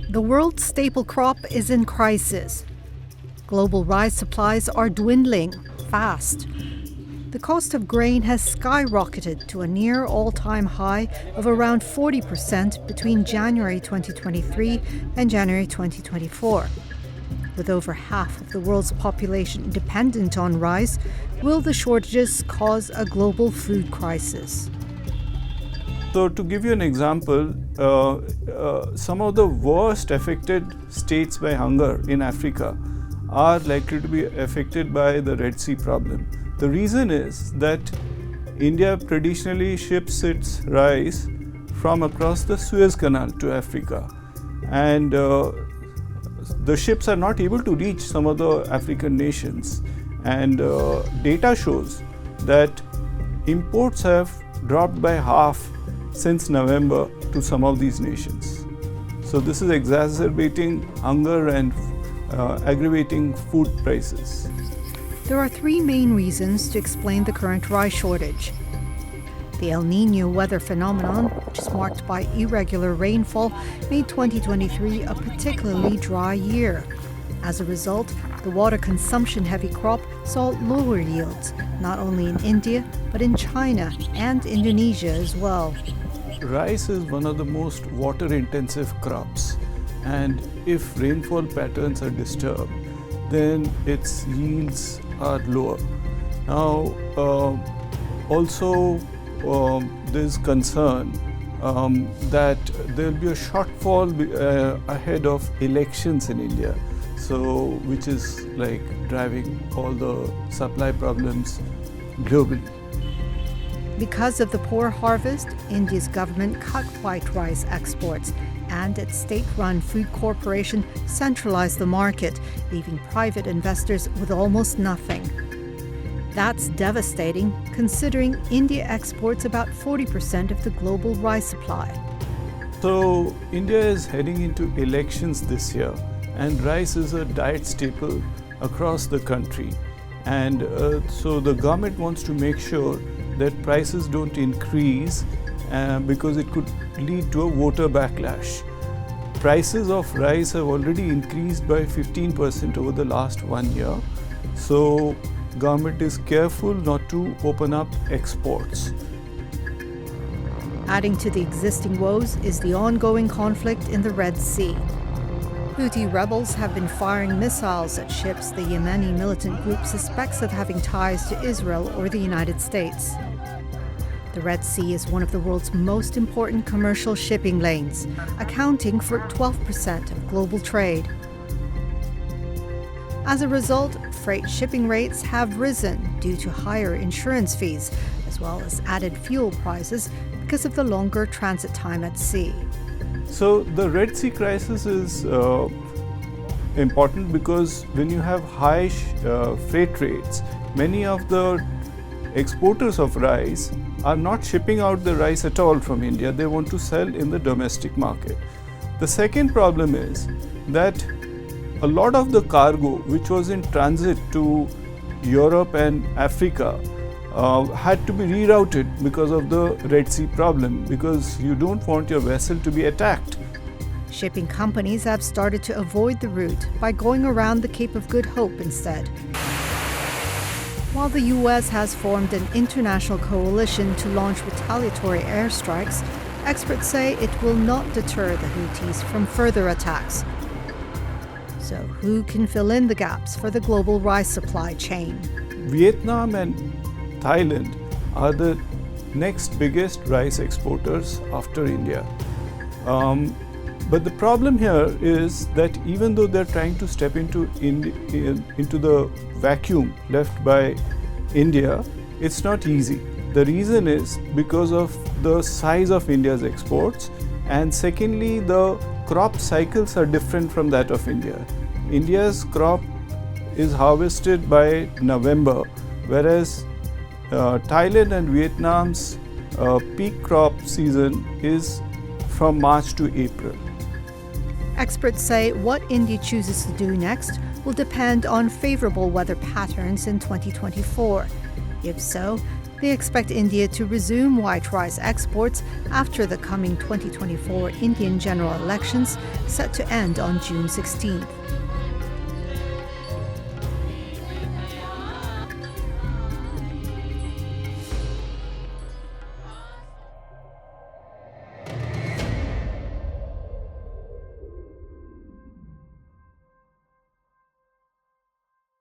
The world's staple crop is in crisis. Global rice supplies are dwindling fast. The cost of grain has skyrocketed to a near all-time high of around 40% between January 2023 and January 2024. With over half of the world's population dependent on rice, will the shortages cause a global food crisis? So to give you an example, some of the worst affected states by hunger in Africa are likely to be affected by the Red Sea problem. The reason is that India traditionally ships its rice from across the Suez Canal to Africa, and the ships are not able to reach some of the African nations, and data shows that imports have dropped by half since November to some of these nations. So this is exacerbating hunger and aggravating food prices. There are three main reasons to explain the current rice shortage. The El Niño weather phenomenon, which is marked by irregular rainfall, made 2023 a particularly dry year. As a result, the water consumption-heavy crop saw lower yields, not only in India, but in China and Indonesia as well. Rice is one of the most water-intensive crops, and if rainfall patterns are disturbed, then its yields are lower. Now, also there's concern that there will be a shortfall ahead of elections in India, so which is like driving all the supply problems globally. Because of the poor harvest, India's government cut white rice exports, and its state-run food corporation centralized the market, leaving private investors with almost nothing. That's devastating, considering India exports about 40% of the global rice supply. So India is heading into elections this year, and rice is a diet staple across the country. And so the government wants to make sure that prices don't increase because it could lead to a voter backlash. Prices of rice have already increased by 15% over the last 1 year. So government is careful not to open up exports. Adding to the existing woes is the ongoing conflict in the Red Sea. Houthi rebels have been firing missiles at ships the Yemeni militant group suspects of having ties to Israel or the United States. The Red Sea is one of the world's most important commercial shipping lanes, accounting for 12% of global trade. As a result, freight shipping rates have risen due to higher insurance fees, as well as added fuel prices because of the longer transit time at sea. So the Red Sea crisis is important because when you have high freight rates, many of the exporters of rice are not shipping out the rice at all from India. They want to sell in the domestic market. The second problem is that a lot of the cargo which was in transit to Europe and Africa had to be rerouted because of the Red Sea problem, because you don't want your vessel to be attacked. Shipping companies have started to avoid the route by going around the Cape of Good Hope instead. While the US has formed an international coalition to launch retaliatory airstrikes, experts say it will not deter the Houthis from further attacks. So who can fill in the gaps for the global rice supply chain? Vietnam and Thailand are the next biggest rice exporters after India. But the problem here is that even though they're trying to step into the vacuum left by India, it's not easy. The reason is because of the size of India's exports, and secondly, the crop cycles are different from that of India. India's crop is harvested by November, whereas Thailand and Vietnam's peak crop season is from March to April. Experts say what India chooses to do next will depend on favorable weather patterns in 2024. If so, They expect India to resume white rice exports after the coming 2024 Indian general elections, set to end on June 16th.